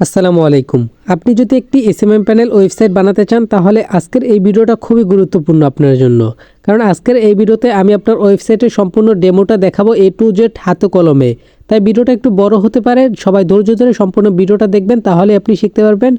আসসালামু আলাইকুম। আপনি যদি একটি এসএমএম প্যানেল ওয়েবসাইট বানাতে চান তাহলে আজকের এই ভিডিওটা খুবই গুরুত্বপূর্ণ আপনার জন্য। কারণ আজকের এই ভিডিওতে আমি আপনার ওয়েবসাইটের সম্পূর্ণ ডেমোটা দেখাবো A to Z হাতে কলমে। তাই ভিডিওটা একটু বড় হতে পারে, সবাই ধৈর্য ধরে সম্পূর্ণ ভিডিওটা দেখবেন, তাহলে আপনি শিখতে পারবেন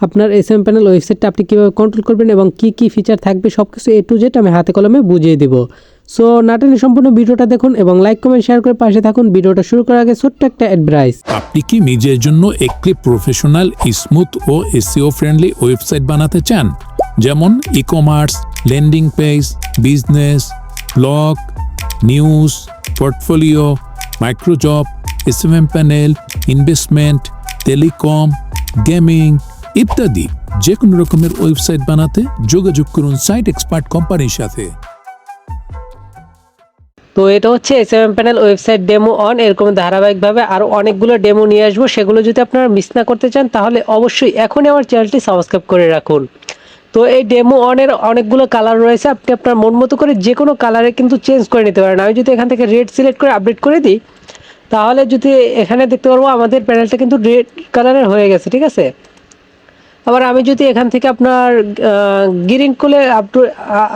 আপনার এসএমএম প্যানেল ওয়েবসাইটটা আপনি কীভাবে কন্ট্রোল করবেন এবং কী ফিচার থাকবে সব কিছু A to Z আমি হাতে কলমে বুঝিয়ে দেবো। সো নাটেনে সম্পূর্ণ ভিডিওটা দেখুন এবং লাইক কমেন্ট শেয়ার করে পাশে থাকুন। ভিডিওটা শুরু করার আগে ছোট্ট একটা অ্যাডভাইস। আপনি কি নিজের জন্য একটি প্রফেশনাল, স্মুথ ও এসইও ফ্রেন্ডলি ওয়েবসাইট বানাতে চান? যেমন e-commerce, landing page, business, blog, news, portfolio, microjob, SMM panel, investment, telecom, gaming ইত্যাদি যে কোনো রকমের ওয়েবসাইট বানাতে যোগাযোগ করুন সাইট এক্সপার্ট কোম্পানির সাথে। তো এটা হচ্ছে SMM panel website demo on. এরকম ধারাবাহিকভাবে আরও অনেকগুলো ডেমো নিয়ে আসবো, সেগুলো যদি আপনারা মিস না করতে চান তাহলে অবশ্যই এখনই আমার চ্যানেলটি সাবস্ক্রাইব করে রাখুন। তো এই ডেমো অনের অনেকগুলো কালার রয়েছে, আপনি আপনার মন মতো করে যে কোনো কালারে কিন্তু চেঞ্জ করে নিতে পারেন। আমি যদি এখান থেকে রেড সিলেক্ট করে আপডেট করে দিই তাহলে যদি এখানে দেখতে পারবো আমাদের প্যানেলটা কিন্তু রেড কালারের হয়ে গেছে, ঠিক আছে। আবার আমি যদি এখান থেকে আপনার গ্রিন করে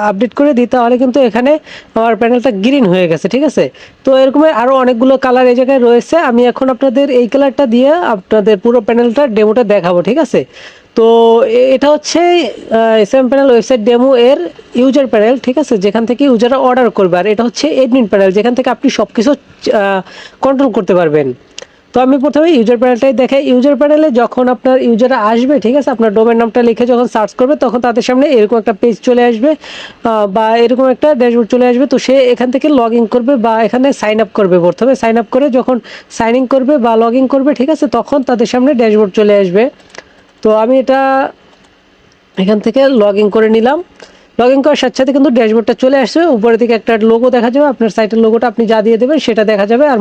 আপডেট করে দিই তাহলে কিন্তু এখানে আমার প্যানেলটা গ্রিন হয়ে গেছে, ঠিক আছে। তো এরকমের আরও অনেকগুলো কালার এই জায়গায় রয়েছে। আমি এখন আপনাদের এই কালারটা দিয়ে আপনাদের পুরো প্যানেলটা ডেমোটা দেখাবো, ঠিক আছে। তো এটা হচ্ছে এসএমএম প্যানেল ওয়েবসাইট ডেমো এর ইউজার প্যানেল, ঠিক আছে, যেখান থেকে ইউজাররা অর্ডার করবে। আর এটা হচ্ছে এডমিন প্যানেল, যেখান থেকে আপনি সব কিছু কন্ট্রোল করতে পারবেন। তো আমি প্রথমে ইউজার প্যানেলটাই দেখাই। ইউজার প্যানেলে যখন আপনার ইউজাররা আসবে, ঠিক আছে, আপনার ডোমেন নামটা লিখে যখন সার্চ করবে তখন তাদের সামনে এরকম একটা পেজ চলে আসবে বা এরকম একটা ড্যাশবোর্ড চলে আসবে। তো সে এখান থেকে লগ ইন করবে বা এখানে সাইন আপ করবে। প্রথমে সাইন আপ করে যখন সাইন ইন করবে বা লগ ইন করবে, ঠিক আছে, তখন তাদের সামনে ড্যাশবোর্ড চলে আসবে। তো আমি এটা এখান থেকে লগ ইন করে নিলাম। লগ ইন করার সাথে সাথে কিন্তু ড্যাশবোর্ডটা চলে আসবে। উপরের দিকে একটা লোগো দেখা যাবে, আপনার সাইটের লোগোটা আপনি যা দিয়ে দেবেন সেটা দেখা যাবে। আর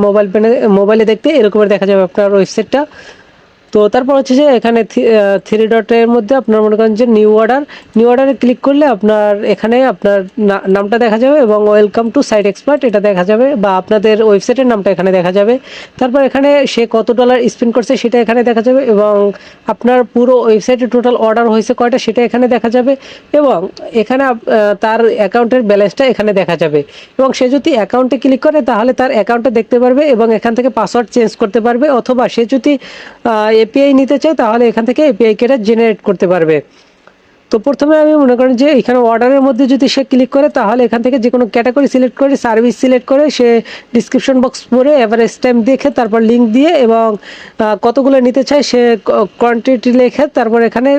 মোবাইলে দেখতে এরকমের দেখা যাবে আপনার ওয়েবসাইটটা। তো তারপর হচ্ছে যে এখানে থ্রি ডটের মধ্যে আপনার মনে করেন যে নিউ অর্ডারে ক্লিক করলে আপনার এখানে আপনার নামটা দেখা যাবে এবং ওয়েলকাম টু সাইট এক্সপার্ট এটা দেখা যাবে বা আপনাদের ওয়েবসাইটের নামটা এখানে দেখা যাবে। তারপর এখানে সে কত ডলার স্পেন্ড করছে সেটা এখানে দেখা যাবে এবং আপনার পুরো ওয়েবসাইটে টোটাল অর্ডার হয়েছে কয়টা সেটা এখানে দেখা যাবে এবং এখানে তার অ্যাকাউন্টের ব্যালেন্সটা এখানে দেখা যাবে। এবং সে যদি অ্যাকাউন্টে ক্লিক করে তাহলে তার অ্যাকাউন্টে দেখতে পারবে এবং এখান থেকে পাসওয়ার্ড চেঞ্জ করতে পারবে, অথবা সে যদি এপিআই নিতে চায় তাহলে এখান থেকে এপিআই কেটা জেনারেট করতে পারবে। তো প্রথমে আমি মনে করেন যে এখানে অর্ডারের মধ্যে যদি সে ক্লিক করে তাহলে এখান থেকে যে কোনো ক্যাটাগরি সিলেক্ট করে সার্ভিস সিলেক্ট করে সে ডিসক্রিপশন বক্স পড়ে এভারেজ টাইম দেখে তারপর লিঙ্ক দিয়ে এবং কতগুলো নিতে চায় সে কোয়ান্টিটি লেখে তারপর এখানে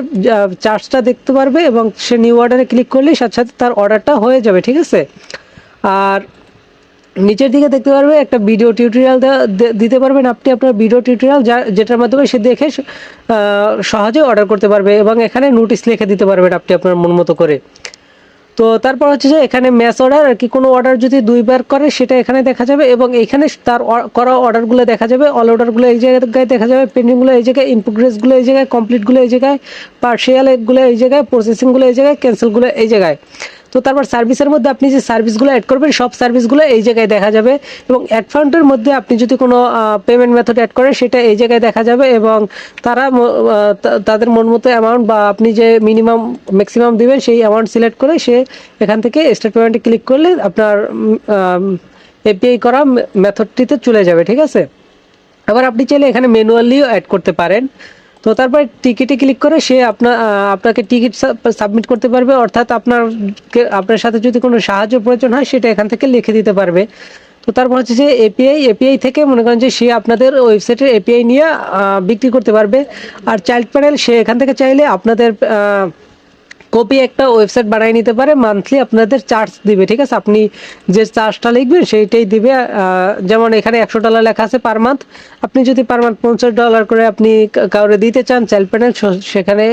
চার্জটা দেখতে পারবে এবং সে নিউ অর্ডারে ক্লিক করলেই সাথে সাথে তার অর্ডারটা হয়ে যাবে, ঠিক আছে। আর নিচের দিকে দেখতে পারবে একটা ভিডিও টিউটোরিয়াল দিতে পারবেন আপনি, আপনার ভিডিও টিউটোরিয়াল যেটার মাধ্যমে সে দেখে সহজে অর্ডার করতে পারবে এবং এখানে নোটিশ লিখে দিতে পারবেন আপনি আপনার মন মতো করে। তো তারপর হচ্ছে যে এখানে ম্যাচ অর্ডার আর কি, কোনো অর্ডার যদি দুইবার করে সেটা এখানে দেখা যাবে এবং এখানে তার করা অর্ডারগুলো দেখা যাবে। অল অর্ডারগুলো এই জায়গায় দেখা যাবে, পেন্ডিংগুলো এই জায়গায়, ইন প্রোগ্রেসগুলো এই জায়গায়, কমপ্লিটগুলো এই জায়গায়, পার্শিয়ালগুলো এই জায়গায়, প্রসেসিংগুলো এই জায়গায়, ক্যান্সেলগুলো এই জায়গায়। তো তারপর সার্ভিসের মধ্যে আপনি যে সার্ভিসগুলো অ্যাড করবেন সব সার্ভিসগুলো এই জায়গায় দেখা যাবে এবং অ্যাড ফান্ডের মধ্যে আপনি যদি কোনো পেমেন্ট মেথড অ্যাড করেন সেটা এই জায়গায় দেখা যাবে এবং তারা তাদের মন মতো অ্যামাউন্ট বা আপনি যে মিনিমাম ম্যাক্সিমাম দিবেন সেই অ্যামাউন্ট সিলেক্ট করে সে এখান থেকে স্টেটমেন্টে ক্লিক করলে আপনার এপিআই করা মেথডটিতে চলে যাবে, ঠিক আছে। আবার আপনি চাইলে এখানে ম্যানুয়ালিও অ্যাড করতে পারেন। তো তারপরে টিকিটে ক্লিক করে সে আপনাকে টিকিট সাবমিট করতে পারবে, অর্থাৎ আপনার সাথে যদি কোনো সাহায্য প্রয়োজন হয় সেটা এখান থেকে লিখে দিতে পারবে। তো তারপর হচ্ছে যে এপিআই থেকে মনে করেন যে সে আপনাদের ওয়েবসাইটের এপিআই নিয়ে বিক্রি করতে পারবে। আর চাইল্ড প্যানেল সে এখান থেকে চাইলে আপনাদের কপি একটা ওয়েবসাইট বানিয়ে নিতে পারে, মান্থলি আপনাদের চার্জ দিবে, ঠিক আছে। আপনি যে চার্জটা লিখবেন সেইটাই দিবে। যেমন এখানে $100 লেখা আছে পার মান্থ, আপনি যদি পার মান্থ $50 করে আপনি কাউরে দিতে চান চাইল্ড প্যানেল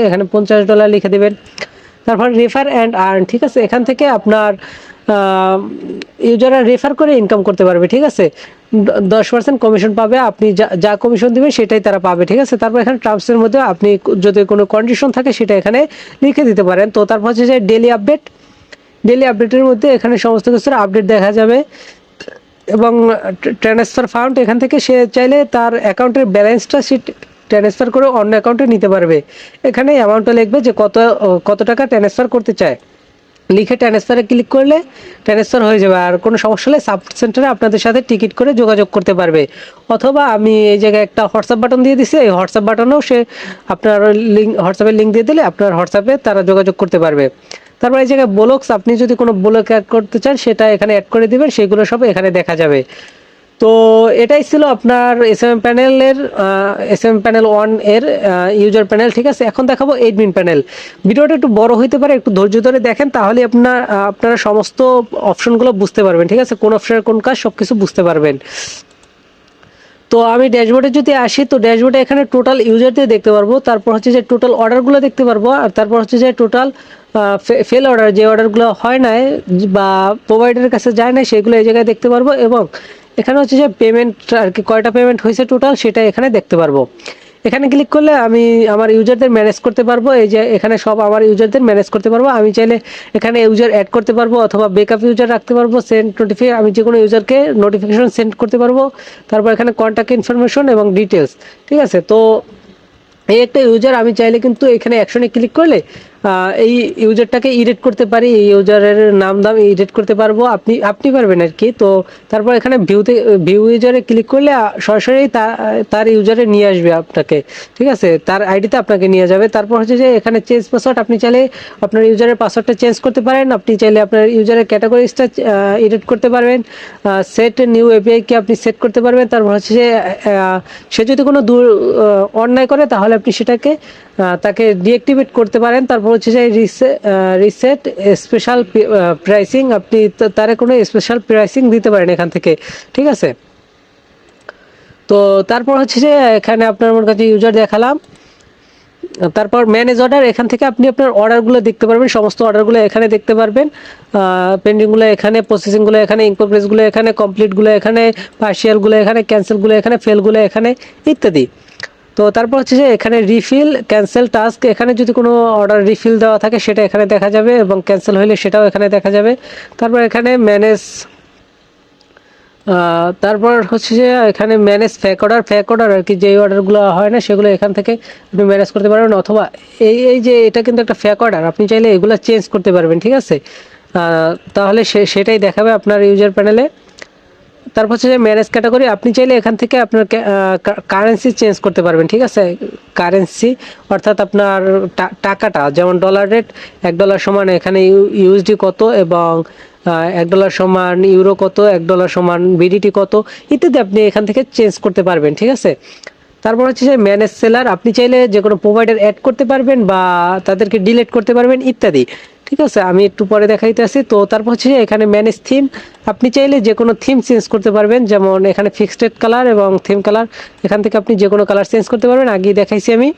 এখানে $50 লিখে দেবেন। তারপর রেফার অ্যান্ড আর্ন, ঠিক আছে, এখান থেকে আপনার ইউজাররা রেফার করে ইনকাম করতে পারবে, ঠিক আছে। 10% কমিশন পাবে, আপনি যা কমিশন দিবেন সেটাই তারা পাবে, ঠিক আছে। তারপর এখানে টার্মসের মধ্যে আপনি যদি কোনো কন্ডিশন থাকে সেটা এখানে লিখে দিতে পারেন। তো তারপর হচ্ছে যে ডেলি আপডেটের মধ্যে এখানে সমস্ত কিছুর আপডেট দেখা যাবে এবং ট্রান্সফার ফান্ড এখান থেকে সে চাইলে তার অ্যাকাউন্টের ব্যালেন্সটা সে ট্রান্সফার করে অন্য অ্যাকাউন্টে নিতে পারবে। এখানে অ্যামাউন্টটা লিখবে যে কত টাকা ট্রান্সফার করতে চায়, লিখে ট্রান্সফারে ক্লিক করলে ট্রান্সফার হয়ে যাবে। আর কোনো সমস্যা হলে সাপোর্ট সেন্টারে আপনাদের সাথে টিকিট করে যোগাযোগ করতে পারবে। অথবা আমি এই জায়গায় একটা হোয়াটসঅ্যাপ বাটন দিয়ে দিছি, এই হোয়াটসঅ্যাপ বাটনেও সে আপনার হোয়াটসঅ্যাপের লিঙ্ক দিয়ে দিলে আপনার হোয়াটসঅ্যাপে তারা যোগাযোগ করতে পারবে। তারপর এই জায়গায় ব্লগস, আপনি যদি কোনো ব্লগ অ্যাড করতে চান সেটা এখানে অ্যাড করে দিবেন, সেগুলো সব এখানে দেখা যাবে। তো এটাই ছিল আপনার এসএমএম প্যানেল 1 এর ইউজার প্যানেল। ঠিক আছে, এখন দেখাবো এডমিন প্যানেল। ভিডিওটা একটু বড় হইতে পারে, একটু ধৈর্য ধরে দেখেন, তাহলে আপনারা সমস্ত অপশনগুলো বুঝতে পারবেন। ঠিক আছে, কোন অপশনের কোন কাজ সবকিছু বুঝতে পারবেন। তো আমি ড্যাশবোর্ডে যদি আসি, তো ড্যাশবোর্ডে এখানে টোটাল ইউজারদের দেখতে পারবো, তারপর হচ্ছে যে টোটাল অর্ডারগুলো দেখতে পারবো, আর তারপর হচ্ছে যে টোটাল ফেল অর্ডার, যে অর্ডারগুলো হয় নাই বা প্রোভাইডারের কাছে যায় না, সেগুলো এই জায়গায় দেখতে পারবো। এবং এখানে হচ্ছে যে পেমেন্ট আর কি, কয়টা পেমেন্ট হয়েছে টোটাল, সেটা এখানে দেখতে পারবো। এখানে ক্লিক করলে আমি আমার ইউজারদের ম্যানেজ করতে পারবো। এই যে এখানে সব আমার ইউজারদের ম্যানেজ করতে পারবো। আমি চাইলে এখানে ইউজার অ্যাড করতে পারবো অথবা ব্যাকআপ ইউজার রাখতে পারবো। সেন্ড নোটিফাই, আমি যে কোনো ইউজারকে নোটিফিকেশন সেন্ড করতে পারবো। তারপর এখানে কন্ট্যাক্ট ইনফরমেশন এবং ডিটেলস। ঠিক আছে, তো এই একটা ইউজার আমি চাইলে কিন্তু এখানে অ্যাকশনে ক্লিক করলে এই ইউজারটাকে এডিট করতে পারি, এই ইউজারের নাম দাম এডিট করতে পারবো, আপনি পারবেন আর কি। তো তারপর এখানে ভিউ ইউজারে ক্লিক করলে সরাসরি তার ইউজারে নিয়ে আসবে আপনাকে। ঠিক আছে, তার আইডিতে আপনাকে নিয়ে যাবে। তারপর হচ্ছে যে এখানে চেঞ্জ পাসওয়ার্ড, আপনি চাইলে আপনার ইউজারের পাসওয়ার্ডটা চেঞ্জ করতে পারেন, আপনি চাইলে আপনার ইউজারের ক্যাটাগরিজটা এডিট করতে পারবেন, সেট নিউ এপিআই কে আপনি সেট করতে পারবেন। তারপর হচ্ছে যে সে যদি কোনো অন্যায় করে তাহলে আপনি সেটাকে তাকে ডিঅ্যাক্টিভেট করতে পারেন। তারপর হচ্ছে যে রিসেট স্পেশাল প্রাইসিং, আপনি তার কোনো স্পেশাল প্রাইসিং দিতে পারেন এখান থেকে। ঠিক আছে, তো তারপর হচ্ছে যে এখানে আপনার আমার কাছে ইউজার দেখালাম। তারপর ম্যানেজ অর্ডার, এখান থেকে আপনি আপনার অর্ডারগুলো দেখতে পারবেন, সমস্ত অর্ডারগুলো এখানে দেখতে পারবেন। পেন্ডিংগুলো এখানে, প্রসেসিংগুলো এখানে, ইনপ্রোগ্রেসগুলো এখানে, কমপ্লিটগুলো এখানে, পার্শিয়ালগুলো এখানে, ক্যান্সেলগুলো এখানে, ফেলগুলো এখানে ইত্যাদি। তো তারপর হচ্ছে যে এখানে রিফিল, ক্যান্সেল টাস্ক, এখানে যদি কোনো অর্ডার রিফিল দেওয়া থাকে সেটা এখানে দেখা যাবে এবং ক্যান্সেল হলে সেটাও এখানে দেখা যাবে। তারপর এখানে ম্যানেজ, তারপর হচ্ছে যে এখানে ম্যানেজ ফেক অর্ডার আর কি, যেই অর্ডারগুলো হয় না সেগুলো এখান থেকে আপনি ম্যানেজ করতে পারবেন। অথবা এই যে এটা কিন্তু একটা ফেক অর্ডার, আপনি চাইলে এগুলো চেঞ্জ করতে পারবেন। ঠিক আছে, তাহলে সেটাই দেখাবে আপনার ইউজার প্যানেলে। তারপর হচ্ছে যে ম্যানেজ ক্যাটাগরি, আপনি চাইলে এখান থেকে আপনার কারেন্সি চেঞ্জ করতে পারবেন। ঠিক আছে, কারেন্সি অর্থাৎ আপনার টাকাটা, যেমন ডলার রেট, $1 সমান এখানে ইউএসডি কত, এবং $1 সমান ইউরো কত, $1 সমান বিডিটি কত ইত্যাদি আপনি এখান থেকে চেঞ্জ করতে পারবেন। ঠিক আছে, তারপর হচ্ছে যে ম্যানেজ সেলার, আপনি চাইলে যে কোনো প্রোভাইডার অ্যাড করতে পারবেন বা তাদেরকে ডিলিট করতে পারবেন ইত্যাদি। ঠিক আছে, আমি একটু পরে দেখাইতে আসি। তো তারপর হচ্ছে যে এখানে ম্যানেজ থিম, আপনি চাইলে যে কোনো থিম চেঞ্জ করতে পারবেন, যেমন এখানে ফিক্সড কালার এবং থিম কালার, এখান থেকে আপনি যে কোনো কালার চেঞ্জ করতে পারবেন, আগেই দেখাইছি আমি।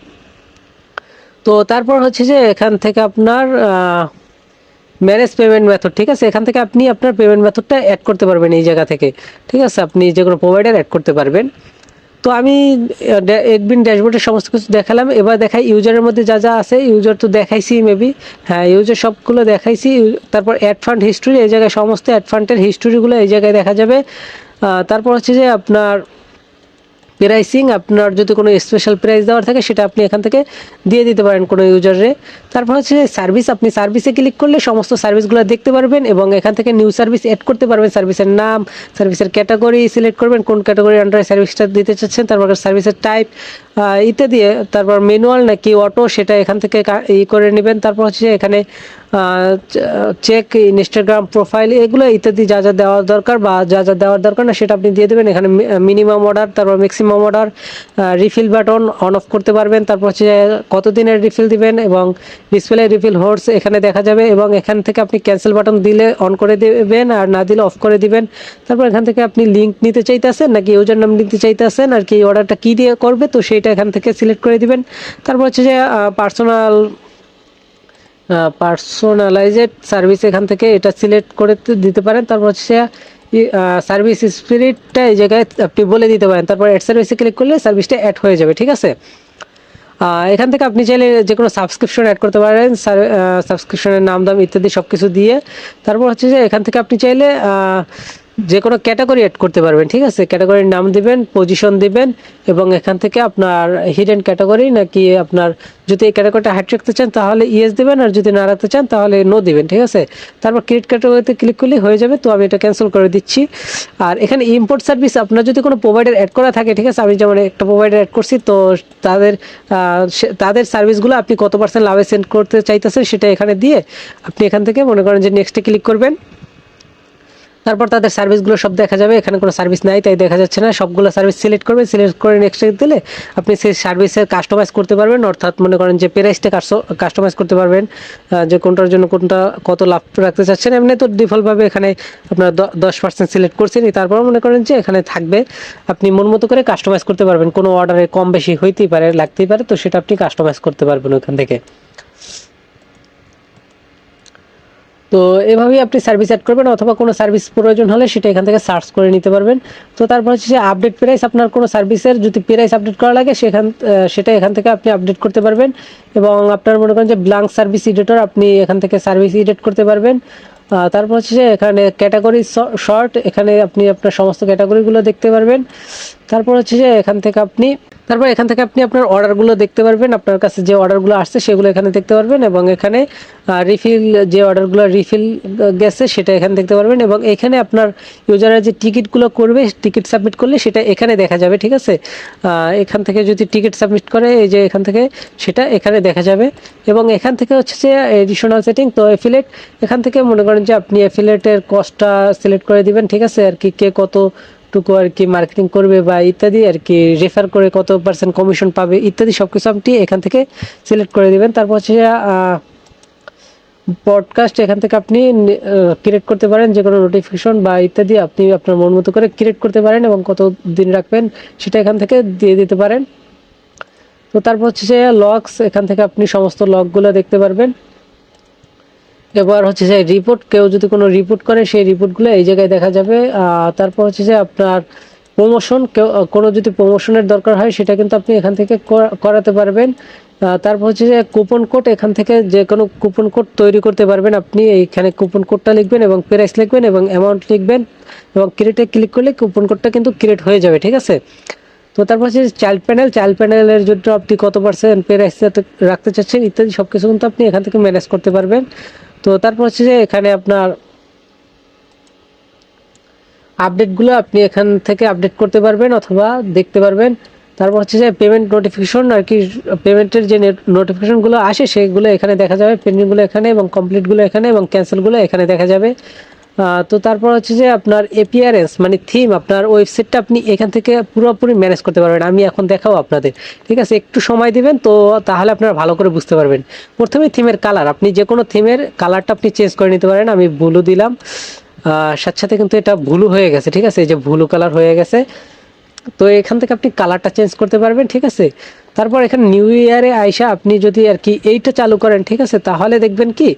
তো তারপর হচ্ছে যে এখান থেকে আপনার ম্যানেজ পেমেন্ট মেথড। ঠিক আছে, এখান থেকে আপনি আপনার পেমেন্ট মেথডটা অ্যাড করতে পারবেন এই জায়গা থেকে। ঠিক আছে, আপনি যে কোনো প্রোভাইডার অ্যাড করতে পারবেন। তো আমি এডমিন ড্যাশবোর্ডের সমস্ত কিছু দেখালাম। এবার দেখাই ইউজারের মধ্যে যা যা আছে। ইউজার তো দেখাইছি মেবি, হ্যাঁ ইউজার সবগুলো দেখাইছি। তারপর অ্যাড ফান্ড হিস্ট্রি, এই জায়গায় সমস্ত অ্যাড ফান্ডের হিস্ট্রিগুলো এই জায়গায় দেখা যাবে। তারপর হচ্ছে যে আপনার প্রাইসিং, আপনার যদি কোনো স্পেশাল প্রাইস দেওয়ার থাকে সেটা আপনি এখান থেকে দিয়ে দিতে পারেন কোনো ইউজারে। তারপর হচ্ছে সার্ভিস, আপনি সার্ভিসে ক্লিক করলে সমস্ত সার্ভিসগুলো দেখতে পারবেন এবং এখান থেকে নিউ সার্ভিস অ্যাড করতে পারবেন। সার্ভিসের নাম, সার্ভিসের ক্যাটাগরি সিলেক্ট করবেন, কোন ক্যাটাগরির আন্ডারে সার্ভিসটা দিতে চাচ্ছেন, তারপর সার্ভিসের টাইপ ইত্যাদি। তারপর ম্যানুয়াল নাকি অটো সেটা এখান থেকে করে নেবেন। তারপর হচ্ছে এখানে চেক ইনস্টাগ্রাম প্রোফাইল, এগুলো ইত্যাদি যা যা দেওয়ার দরকার বা যা যা দেওয়ার দরকার না সেটা আপনি দিয়ে দেবেন। এখানে মিনিমাম অর্ডার, তারপর maximum order, refill button on of করতে পারবেন। তারপর হচ্ছে কতদিনের রিফিল দিবেন এবং ডিসপ্লে রিফিল হোর্স এখানে দেখা যাবে এবং এখান থেকে আপনি ক্যান্সেল বাটন দিলে অন করে দেবেন আর না দিলে অফ করে দিবেন। তারপর এখান থেকে আপনি লিঙ্ক নিতে চাইতেছেন নাকি ইউজার নাম নিতে চাইতেছেন আর কি, অর্ডারটা কী দিয়ে করবে তো সেইটা এখান থেকে সিলেক্ট করে দিবেন। তারপর হচ্ছে যে পার্সোনালাইজড সার্ভিস, এখান থেকে এটা সিলেক্ট করে দিতে পারেন। তারপর হচ্ছে সার্ভিস স্পিরিটটা এই জায়গায় আপনি বলে দিতে পারেন। তারপর অ্যাড সার্ভিসে ক্লিক করলে সার্ভিসটা অ্যাড হয়ে যাবে। ঠিক আছে, এখান থেকে আপনি চাইলে যে কোনো সাবস্ক্রিপশন অ্যাড করতে পারেন, সাবস্ক্রিপশনের নাম দাম ইত্যাদি সব কিছু দিয়ে। তারপর হচ্ছে যে এখান থেকে আপনি চাইলে যে কোনো ক্যাটাগরি অ্যাড করতে পারবেন, ঠিক আছে। ক্যাটাগরির নাম দিবেন, পজিশন দিবেন এবং এখান থেকে আপনার হিডেন ক্যাটাগরি নাকি আপনার যদি এই ক্যাটাগরিটা হাইড রাখতে চান তাহলে ইয়েস দিবেন, আর যদি না রাখতে চান তাহলে নো দিবেন, ঠিক আছে। তারপর ক্রিয়েট ক্যাটাগরিতে ক্লিক করলেই হয়ে যাবে। তো আমি এটা ক্যান্সেল করে দিচ্ছি। আর এখানে ইম্পোর্ট সার্ভিস আপনার যদি কোনো প্রোভাইডার অ্যাড করা থাকে, ঠিক আছে, আমি যেমন একটা প্রোভাইডার অ্যাড করছি, তো তাদের সার্ভিসগুলো আপনি কত % লাভে সেন্ড করতে চাইতেছেন সেটা এখানে দিয়ে আপনি এখান থেকে মনে করেন যে নেক্সটে ক্লিক করবেন। তারপর তাদের সার্ভিসগুলো সব দেখা যাবে। এখানে কোনো সার্ভিস নাই তাই দেখা যাচ্ছে না। সবগুলো সার্ভিস সিলেক্ট করবেন, সিলেক্ট করে নেক্সট দিলে আপনি সেই সার্ভিসের কাস্টমাইজ করতে পারবেন, অর্থাৎ মনে করেন যে প্রাইসটা কাস্টমাইজ করতে পারবেন, যে কোনটার জন্য কোনটা কত লাভ রাখতে চাচ্ছেন। এমনি তো ডিফল্টভাবে এখানে আপনার 10% সিলেক্ট করছেন, তারপর মনে করেন যে এখানে থাকবে, আপনি মন মতো করে কাস্টমাইজ করতে পারবেন। কোনো অর্ডারে কম বেশি হইতেই পারে, লাগতেই পারে, তো সেটা আপনি কাস্টমাইজ করতে পারবেন ওইখান থেকে। তো এভাবেই আপনি সার্ভিস অ্যাড করবেন, অথবা কোনো সার্ভিস প্রয়োজন হলে সেটা এখান থেকে সার্চ করে নিতে পারবেন। তো তারপর হচ্ছে যে আপডেট প্রাইস, আপনার কোনো সার্ভিসের যদি প্রাইস আপডেট করা লাগে সেটা এখান থেকে আপনি আপডেট করতে পারবেন। এবং আপনার মনে করেন যে ব্ল্যাঙ্ক সার্ভিস এডিটর, আপনি এখান থেকে সার্ভিস এডিট করতে পারবেন। তারপর হচ্ছে যে এখানে ক্যাটাগরি শর্ট, এখানে আপনি আপনার সমস্ত ক্যাটাগরিগুলো দেখতে পারবেন। তারপর হচ্ছে যে এখান থেকে আপনি আপনার অর্ডারগুলো দেখতে পারবেন, আপনার কাছে যে অর্ডারগুলো আসছে সেগুলো এখানে দেখতে পারবেন। এবং এখানে রিফিল, যে অর্ডারগুলো রিফিল গেছে সেটা এখানে দেখতে পারবেন। এবং এখানে আপনার ইউজাররা যে টিকিটগুলো করবে, টিকিট সাবমিট করলে সেটা এখানে দেখা যাবে, ঠিক আছে। এখান থেকে যদি টিকিট সাবমিট করে, এই যে এখান থেকে সেটা এখানে দেখা যাবে। এবং এখান থেকে হচ্ছে যে এডিশনাল সেটিং, তো অ্যাফিলিয়েট, এখান থেকে মনে করেন যে আপনি অ্যাফিলিয়েটের কস্টটা সিলেক্ট করে দিবেন, ঠিক আছে, আর কি কে কতটুকু আর কি মার্কেটিং করবে বা ইত্যাদি, আর কি রেফার করে কত % কমিশন পাবে ইত্যাদি সবকিছু আপনি এখান থেকে সিলেক্ট করে দিবেন। তারপর হচ্ছে পডকাস্ট, এখান থেকে আপনি ক্রিয়েট করতে পারেন, যে কোনো নোটিফিকেশন বা ইত্যাদি আপনি আপনার মন মতো করে ক্রিয়েট করতে পারেন, এবং কত দিন রাখবেন সেটা এখান থেকে দিয়ে দিতে পারেন। তো তারপর হচ্ছে যে লগস, এখান থেকে আপনি সমস্ত লগগুলো দেখতে পারবেন। এবার হচ্ছে যে রিপোর্ট, কেউ যদি কোনো রিপোর্ট করে সেই রিপোর্টগুলো এই জায়গায় দেখা যাবে। তারপর হচ্ছে যে আপনার প্রমোশন, কোনো যদি প্রমোশনের দরকার হয় সেটা কিন্তু আপনি এখান থেকে করাতে পারবেন। তারপর হচ্ছে যে কুপন কোড, এখান থেকে যে কোনো কুপন কোড তৈরি করতে পারবেন আপনি। এইখানে কুপন কোডটা লিখবেন এবং প্রাইস লিখবেন এবং অ্যামাউন্ট লিখবেন এবং ক্রিয়েটে ক্লিক করলে কুপন কোডটা কিন্তু ক্রিয়েট হয়ে যাবে, ঠিক আছে। তো তারপর হচ্ছে চাইল্ড প্যানেলের জন্য আপনি কত % প্রাইস রাখতে চাচ্ছেন ইত্যাদি সব কিছু কিন্তু আপনি এখান থেকে ম্যানেজ করতে পারবেন। তো তারপর হচ্ছে যে এখানে আপনার আপডেটগুলো আপনি এখান থেকে আপডেট করতে পারবেন অথবা দেখতে পারবেন। তারপর হচ্ছে যে পেমেন্ট নোটিফিকেশন, আর কি পেমেন্টের যে নোটিফিকেশনগুলো আসে সেগুলো এখানে দেখা যাবে, পেন্ডিংগুলো এখানে এবং কমপ্লিটগুলো এখানে এবং ক্যান্সেলগুলো এখানে দেখা যাবে। তো তারপর হচ্ছে যে আপনার এপিআরএস মানে থিম, আপনার ওয়েবসাইটটা আপনি এখান থেকে পুরোপুরি ম্যানেজ করতে পারবেন। আমি এখন দেখাও আপনাদের, ঠিক আছে, একটু সময় দিবেন তো তাহলে আপনারা ভালো করে বুঝতে পারবেন। প্রথমে থিমের কালার, আপনি যে কোনো থিমের কালারটা আপনি চেঞ্জ করে নিতে পারেন। আমি ব্লু দিলাম, সাথে সাথে কিন্তু এটা ব্লু হয়ে গেছে, ঠিক আছে, এই যে ব্লু কালার হয়ে গেছে। তো এখান থেকে আপনি কালারটা চেঞ্জ করতে পারবেন, ঠিক আছে। তারপর এখানে নিউ ইয়ারে আইসা আপনি যদি আর কি এইটা চালু করেন, ঠিক আছে, তাহলে দেখবেন কি,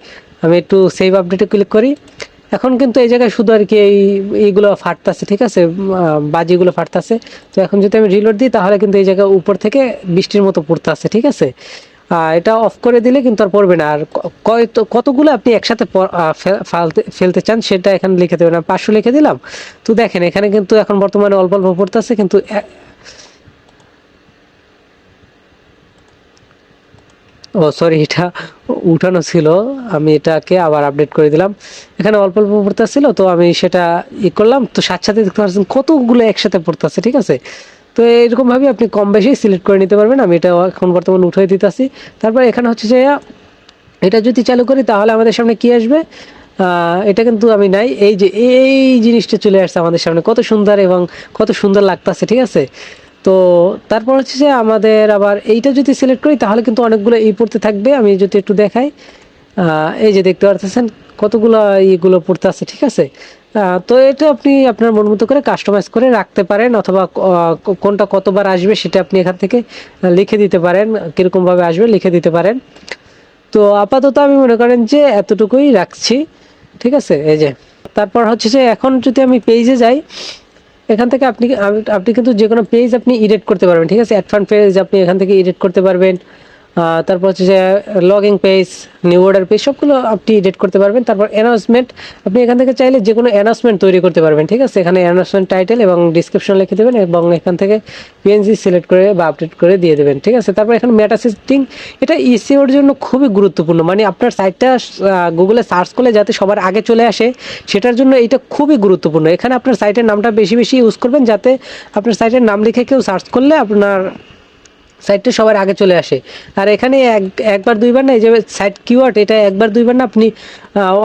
আমি একটু সেভ আপডেটে ক্লিক করি। এখন কিন্তু এই জায়গায় শুধু আর কি এইগুলো ফাটতেছে, ঠিক আছে, বাজিগুলো ফাটতেছে। তো এখন যদি আমি রিলোড দিই তাহলে কিন্তু এই জায়গায় উপর থেকে বৃষ্টির মতো পড়তে আছে, ঠিক আছে। এটা অফ করে দিলে কিন্তু আর পড়বে না। আর কতগুলো আপনি একসাথে ফেলতে চান সেটা এখানে লিখে দেবেন। 500 লিখে দিলাম। তো দেখেন এখানে কিন্তু এখন বর্তমানে অল্প অল্প পড়তেছে, কিন্তু ও সরি, এটা উঠানো ছিল, আমি এটাকে আবার আপডেট করে দিলাম। এখানে অল্প অল্প পড়তেছিল, তো আমি সেটা করলাম, তো সাথে সাথে দেখতে পাচ্ছেন কতগুলো একসাথে পড়তেছে, ঠিক আছে। তো এরকমভাবে আপনি কম বেশি সিলেক্ট করে নিতে পারবেন। আমি এটা এখন বর্তমানে উঠিয়ে দিতেছি। তারপর এখানে হচ্ছে যে এটা যদি চালু করি তাহলে আমাদের সামনে কি আসবে, এটা কিন্তু আমি নাই, এই যে এই জিনিসটা চলে আসছে আমাদের সামনে, কত সুন্দর এবং কত সুন্দর লাগতেছে, ঠিক আছে। তো তারপর হচ্ছে যে আমাদের আবার এইটা যদি সিলেক্ট করি তাহলে কিন্তু অনেকগুলো পড়তে থাকবে। আমি যদি একটু দেখাই, এই যে দেখতে পাচ্ছেন কতগুলো এইগুলো পড়তে আছে, ঠিক আছে। তো এটা আপনি আপনার মন মতো করে কাস্টমাইজ করে রাখতে পারেন, অথবা কোনটা কতবার আসবে সেটা আপনি এখান থেকে লিখে দিতে পারেন, কীরকমভাবে আসবে লিখে দিতে পারেন। তো আপাতত আমি মনে করেন যে এতটুকুই রাখছি, ঠিক আছে। এই যে তারপর হচ্ছে যে এখন যদি আমি পেজে যাই, এখান থেকে আপনি কিন্তু যে কোনো পেজ আপনি এডিট করতে পারবেন, ঠিক আছে। অ্যাড ফান্ড পেজ আপনি এখান থেকে এডিট করতে পারবেন। তারপর হচ্ছে যে logging page, new order page সবগুলো আপনি এডিট করতে পারবেন। তারপর অ্যানাউন্সমেন্ট, আপনি এখান থেকে চাইলে যে কোনো অ্যানাউন্সমেন্ট তৈরি করতে পারবেন, ঠিক আছে। এখানে অ্যানাউন্সমেন্ট টাইটেল এবং ডিসক্রিপশন লিখে দেবেন এবং এখান থেকে পিএনজি সিলেক্ট করে বা আপডেট করে দিয়ে দেবেন, ঠিক আছে। তারপর এখানে মেটা সেটিং, এটা ইসিওর জন্য খুবই গুরুত্বপূর্ণ, মানে আপনার সাইটটা গুগলে সার্চ করলে যাতে সবার আগে চলে আসে সেটার জন্য এটা খুবই গুরুত্বপূর্ণ। এখানে আপনার সাইটের নামটা বেশি বেশি ইউজ করবেন, যাতে আপনার সাইটের নাম লিখে কেউ সার্চ করলে আপনার সাইটটা সবার আগে চলে আসে। আর এখানে একবার দুইবার না, এই যে সাইট কিওয়ার্ড, এটা একবার দুইবার না, আপনি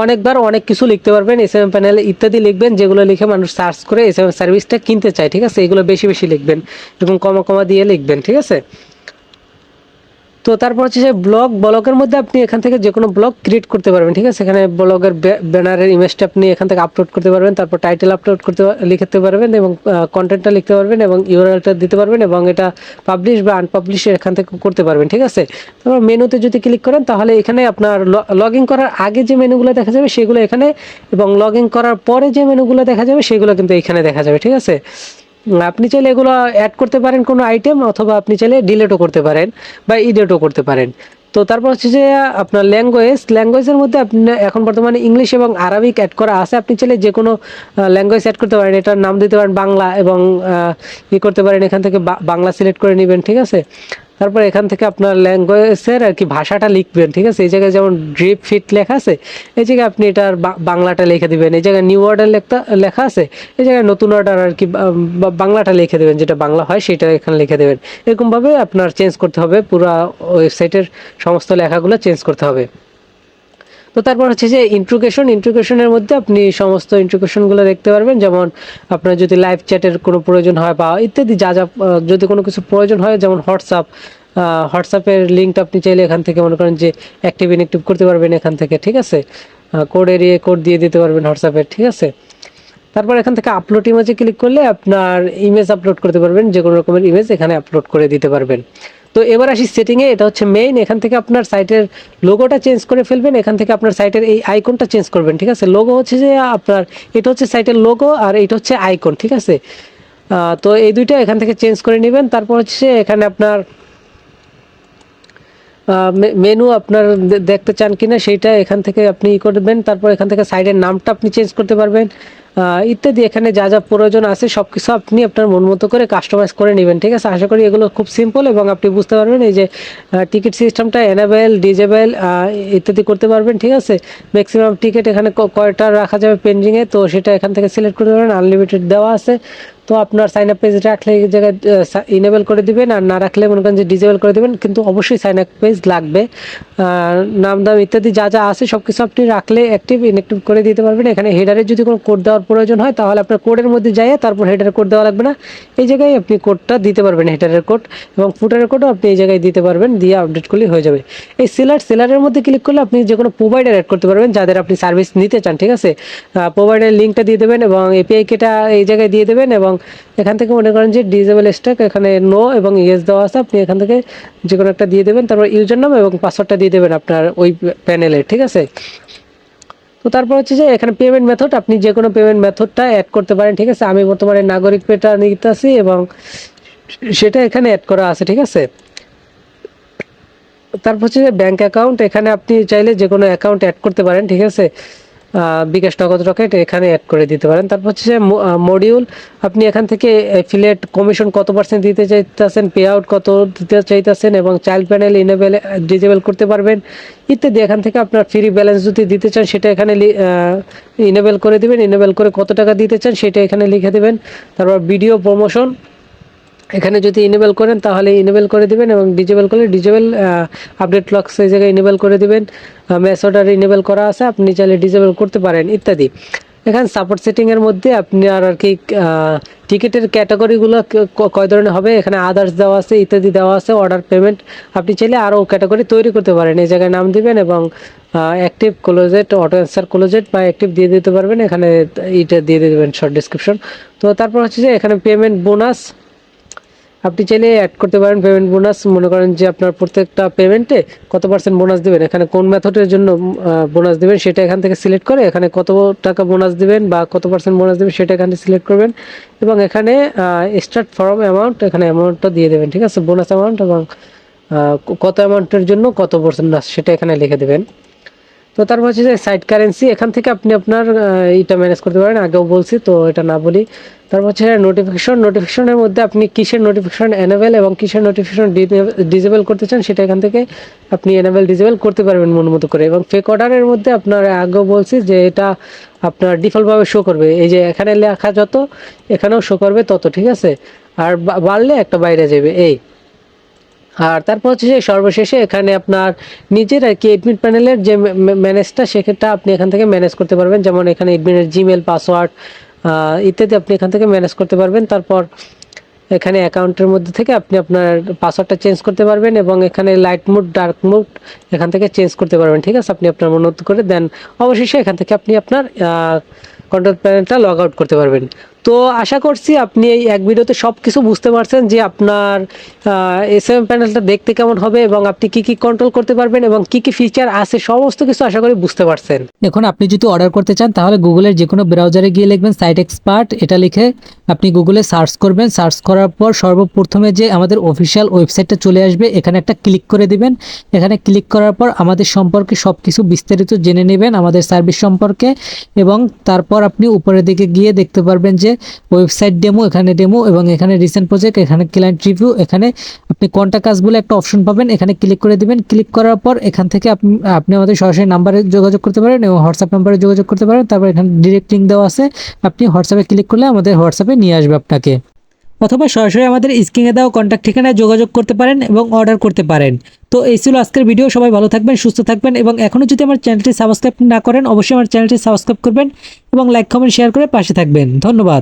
অনেকবার অনেক কিছু লিখতে পারবেন। এসএমএম প্যানেল ইত্যাদি লিখবেন, যেগুলো লিখে মানুষ সার্চ করে এসএমএম সার্ভিসটা কিনতে চায়, ঠিক আছে। এগুলো বেশি বেশি লিখবেন এবং কমা কমা দিয়ে লিখবেন, ঠিক আছে। তো তারপর হচ্ছে যে ব্লগের মধ্যে আপনি এখান থেকে যে কোনো ব্লগ ক্রিয়েট করতে পারবেন, ঠিক আছে। এখানে ব্লগের ব্যানারের ইমেজটা আপনি এখান থেকে আপলোড করতে পারবেন, তারপর টাইটেল আপলোড করতে লিখতে পারবেন এবং কন্টেন্টটা লিখতে পারবেন এবং ইউআরএলটা দিতে পারবেন এবং এটা পাবলিশ বা আনপাবলিশ এখান থেকে করতে পারবেন, ঠিক আছে। তারপর মেনুতে যদি ক্লিক করেন তাহলে এখানে আপনার লগ ইন করার আগে যে মেনুগুলো দেখা যাবে সেগুলো এখানে, এবং লগ ইন করার পরে যে মেনুগুলো দেখা যাবে সেগুলো কিন্তু এখানে দেখা যাবে, ঠিক আছে। আপনি চাইলে এগুলো অ্যাড করতে পারেন কোনো আইটেম, অথবা আপনি চাইলে ডিলিটও করতে পারেন বা এডিটও করতে পারেন। তো তারপর হচ্ছে যে আপনার ল্যাঙ্গুয়েজের মধ্যে আপনি এখন বর্তমানে ইংলিশ এবং আরবিক অ্যাড করা আছে, আপনি চাইলে যে কোনো ল্যাঙ্গুয়েজ অ্যাড করতে পারেন। এটার নাম দিতে পারেন বাংলা এবং করতে পারেন, এখান থেকে বাংলা সিলেক্ট করে নেবেন, ঠিক আছে। তারপর এখান থেকে আপনার ল্যাঙ্গুয়েজের আর কি ভাষাটা লিখবেন, ঠিক আছে। এই জায়গায় যেমন ড্রিপ ফিট লেখা আছে, এই জায়গায় আপনি এটার বাংলাটা লিখে দিবেন। এই জায়গায় নিউ অর্ডার লেখা আছে, এই জায়গায় নতুন অর্ডার আর কি বাংলাটা লিখে দেবেন, যেটা বাংলা হয় সেটা এখানে লিখে দেবেন। এরকমভাবে আপনার চেঞ্জ করতে হবে, পুরো ওয়েবসাইটের সমস্ত লেখাগুলো চেঞ্জ করতে হবে। তো তারপর হচ্ছে যে ইন্ট্রোগেশনের মধ্যে আপনি সমস্ত ইন্ট্রোগেশনগুলো দেখতে পারবেন, যেমন আপনার যদি লাইভ চ্যাটের কোনো প্রয়োজন হয় বা ইত্যাদি যা যা যদি কোনো কিছু প্রয়োজন হয়, যেমন হোয়াটসঅ্যাপের লিঙ্কটা আপনি চাইলে এখান থেকে মনে করেন যে অ্যাক্টিভ ইনঅ্যাক্টিভ করতে পারবেন এখান থেকে, ঠিক আছে। কোড দিয়ে দিতে পারবেন হোয়াটসঅ্যাপের, ঠিক আছে। তারপর এখান থেকে আপলোড ইমেজে ক্লিক করলে আপনার ইমেজ আপলোড করতে পারবেন, যে কোনো রকমের ইমেজ এখানে আপলোড করে দিতে পারবেন। তো এবার আসি সেটিংয়ে, এটা হচ্ছে মেইন। এখান থেকে আপনার সাইটের লোগোটা চেঞ্জ করে ফেলবেন, এখান থেকে আপনার সাইটের এই আইকনটা চেঞ্জ করবেন, ঠিক আছে। লোগো হচ্ছে যে আপনার, এটা হচ্ছে সাইটের লোগো আর এটা হচ্ছে আইকন, ঠিক আছে। তো এই দুইটা এখান থেকে চেঞ্জ করে নেবেন। তারপর হচ্ছে এখানে আপনার মেনু আপনার দেখতে চান কিনা সেইটা এখান থেকে আপনি করবেন। তারপর এখান থেকে সাইডের নামটা আপনি চেঞ্জ করতে পারবেন, ইত্যাদি। এখানে যা যা প্রয়োজন আছে সব কিছু আপনি আপনার মন মতো করে কাস্টমাইজ করে নেবেন, ঠিক আছে। আশা করি এগুলো খুব সিম্পল এবং আপনি বুঝতে পারবেন। এই যে টিকিট সিস্টেমটা এনেবেল ডিজেবল ইত্যাদি করতে পারবেন, ঠিক আছে। ম্যাক্সিমাম টিকিট এখানে কয়টা রাখা যাবে পেন্ডিংয়ে, তো সেটা এখান থেকে সিলেক্ট করতে পারবেন। আনলিমিটেড দেওয়া আছে, তো আপনার সাইন আপ পেজ রাখলে এই জায়গায় ইনেবল করে দিবেন, আর না রাখলে মনে করেন যে ডিজেবল করে দিবেন, কিন্তু অবশ্যই সাইন আপ পেজ লাগবে। নাম দাম ইত্যাদি যা যা আছে সব কিছু আপনি রাখলে অ্যাক্টিভ ইনঅ্যাক্টিভ করে দিতে পারবেন। এখানে হেডারে যদি কোনো কোড দেওয়ার প্রয়োজন হয় তাহলে আপনার কোডের মধ্যে যাইয়ে তারপর হেডারের কোড দেওয়া লাগবে না, এই জায়গায় আপনি কোডটা দিতে পারবেন, হেডারের কোড এবং ফুটারের কোডও আপনি এই জায়গায় দিতে পারবেন, দিয়ে আপডেট করলেই হয়ে যাবে। এই সেলারের মধ্যে ক্লিক করলে আপনি যে কোনো প্রোভাইডার অ্যাড করতে পারবেন যাদের আপনি সার্ভিস নিতে চান, ঠিক আছে। প্রোভাইডারের লিঙ্কটা দিয়ে দেবেন এবং এপিআই কিটা এই জায়গায় দিয়ে দেবেন এবং এখান থেকে মনে করেন যে ডিজেবল স্ট্যাক, এখানে নো এবং ইয়েস দেওয়া আছে, আপনি এখান থেকে যে কোনো একটা দিয়ে দেবেন। তারপর ইউজার নাম এবং পাসওয়ার্ডটা দিয়ে দেবেন আপনার ওই প্যানেলে, ঠিক আছে। তো তারপর হচ্ছে যে এখানে পেমেন্ট মেথড, আপনি যে কোনো পেমেন্ট মেথডটা অ্যাড করতে পারেন, ঠিক আছে। আমি বর্তমানে নাগরিক পেটা নিতেছি এবং সেটা এখানে অ্যাড করা আছে, ঠিক আছে। তারপর হচ্ছে যে ব্যাংক অ্যাকাউন্ট, এখানে আপনি চাইলে যে কোনো অ্যাকাউন্ট অ্যাড করতে পারেন, ঠিক আছে। বিকাশ নগদ রকেট এখানে অ্যাড করে দিতে পারেন। তারপর হচ্ছে যে মডিউল, আপনি এখান থেকে অ্যাফিলিয়েট কমিশন কত % দিতে চাইতেছেন, পে আউট কত দিতে চাইতেছেন এবং চাইল্ড প্যানেল ইনেবল ডিজেবল করতে পারবেন ইত্যাদি। এখান থেকে আপনার ফ্রি ব্যালেন্স যদি দিতে চান সেটা এখানে ইনেবল করে দিবেন, ইনেবল করে কত টাকা দিতে চান সেটা এখানে লিখে দেবেন। তারপর ভিডিও প্রমোশন, এখানে যদি ইনেবল করেন তাহলে ইনেবল করে দিবেন এবং ডিজেবল করলে ডিজেবল, আপডেট লক্স এই জায়গায় ইনেবল করে দিবেন। ম্যাচ অর্ডার ইনেবল করা আছে, আপনি চাইলে ডিজেবল করতে পারেন ইত্যাদি। এখানে সাপোর্ট সেটিংয়ের মধ্যে আপনি আর কি টিকিটের ক্যাটাগরিগুলো কয় ধরনের হবে এখানে আদার্স দেওয়া আছে, ইত্যাদি দেওয়া আছে, অর্ডার পেমেন্ট, আপনি চাইলে আরও ক্যাটাগরি তৈরি করতে পারেন। এই জায়গায় নাম দিবেন এবং active closet, auto answer closet বা অ্যাক্টিভ দিয়ে দিতে পারবেন, এখানে এটা দিয়ে দেবেন শর্ট ডিসক্রিপশন। তো তারপর হচ্ছে যে এখানে পেমেন্ট বোনাস, আপনি চাইলে অ্যাড করতে পারেন পেমেন্ট বোনাস। মনে করেন যে আপনার প্রত্যেকটা পেমেন্টে কত % বোনাস দেবেন, এখানে কোন মেথডের জন্য বোনাস দেবেন সেটা এখান থেকে সিলেক্ট করে এখানে কত টাকা বোনাস দিবেন বা কত % বোনাস দেবেন সেটা এখানে সিলেক্ট করবেন এবং এখানে স্টার্ট ফ্রম অ্যামাউন্ট, এখানে অ্যামাউন্টটা দিয়ে দেবেন, ঠিক আছে। বোনাস অ্যামাউন্ট এবং কত অ্যামাউন্টের জন্য কত পার্সেন্ট আছে সেটা এখানে লিখে দেবেন। তো তারপর হচ্ছে যে সাইট কারেন্সি, এখান থেকে আপনি আপনার এটা ম্যানেজ করতে পারেন, আগেও বলছি তো এটা না বলি। তারপর হচ্ছে নোটিফিকেশনের মধ্যে আপনি কিসের নোটিফিকেশন এনেবেল এবং কিসের নোটিফিকেশন ডিসেবল করতে চান সেটা এখান থেকে আপনি এনেবেল ডিসেবল করতে পারবেন মন মতো করে। এবং ফেক অর্ডারের মধ্যে আপনার আগেও বলছি যে এটা আপনার ডিফল্টভাবে শো করবে, এই যে এখানে লেখা যত এখানেও শো করবে তত, ঠিক আছে। আর বাড়লে একটা বাইরে যাবে এই। আর তারপর হচ্ছে যে সর্বশেষে এখানে আপনার নিজের আর কি এডমিন প্যানেলের যে ম্যানেজটা সেক্ষেত্রে আপনি এখান থেকে ম্যানেজ করতে পারবেন, যেমন এখানে এডমিনের জিমেল পাসওয়ার্ড ইত্যাদি আপনি এখান থেকে ম্যানেজ করতে পারবেন। তারপর এখানে অ্যাকাউন্টের মধ্যে থেকে আপনি আপনার পাসওয়ার্ডটা চেঞ্জ করতে পারবেন এবং এখানে লাইট মোড ডার্ক মোড এখান থেকে চেঞ্জ করতে পারবেন, ঠিক আছে। আপনি আপনার মন মতো করে দেন, অবশেষে এখান থেকে আপনি আপনার কন্ট্রোল প্যানেলটা লগ আউট করতে পারবেন। তো আশা করছি আপনি এই এক ভিডিওতে সব কিছু বুঝতে পারছেন যে আপনার এসএমএম প্যানেলটা দেখতে কেমন হবে এবং আপনি কি কি কন্ট্রোল করতে পারবেন এবং কি কি ফিচার আছে সমস্ত কিছু আশা করি বুঝতে পারছেন। এখন আপনি যদি অর্ডার করতে চান তাহলে গুগলের যে কোনো ব্রাউজারে গিয়ে লিখবেন সাইট এক্সপার্ট, এটা লিখে আপনি গুগলে সার্চ করবেন। সার্চ করার পর সর্বপ্রথমে যে আমাদের অফিসিয়াল ওয়েবসাইটটা চলে আসবে এখানে একটা ক্লিক করে দিবেন। এখানে ক্লিক করার পর আমাদের সম্পর্কে সব কিছু বিস্তারিত জেনে নেবেন, আমাদের সার্ভিস সম্পর্কে। এবং তারপর আপনি উপরের দিকে গিয়ে দেখতে পারবেন যে ওয়েবসাইট ডেমো, এখানে ডেমো এবং এখানে রিসেন্ট প্রজেক্ট, এখানে ক্লায়েন্ট রিভিউ, এখানে আপনি কন্টাক্ট আস বলে একটা অপশন পাবেন, এখানে ক্লিক করে দিবেন। ক্লিক করার পর এখান থেকে আপনি আমাদের সরাসরি নাম্বারে যোগাযোগ করতে পারেন এবং হোয়াটসঅ্যাপ নাম্বারে যোগাযোগ করতে পারেন। তারপর এখানে ডিরেক্ট লিঙ্ক দেওয়া আছে, আপনি হোয়াটসঅ্যাপে ক্লিক করলে আমাদের হোয়াটসঅ্যাপে নিয়ে আসবে আপনাকে, অথবা সরাসরি আমাদের স্ক্রিনে দেওয়া কন্ট্যাক্ট ঠিকানায় যোগাযোগ করতে পারেন এবং অর্ডার করতে পারেন। তো এই ছিল আজকের ভিডিও। সবাই ভালো থাকবেন, সুস্থ থাকবেন এবং এখনও যদি আমার চ্যানেলটি সাবস্ক্রাইব না করেন অবশ্যই আমার চ্যানেলটি সাবস্ক্রাইব করবেন এবং লাইক কমেন্ট শেয়ার করে পাশে থাকবেন। ধন্যবাদ।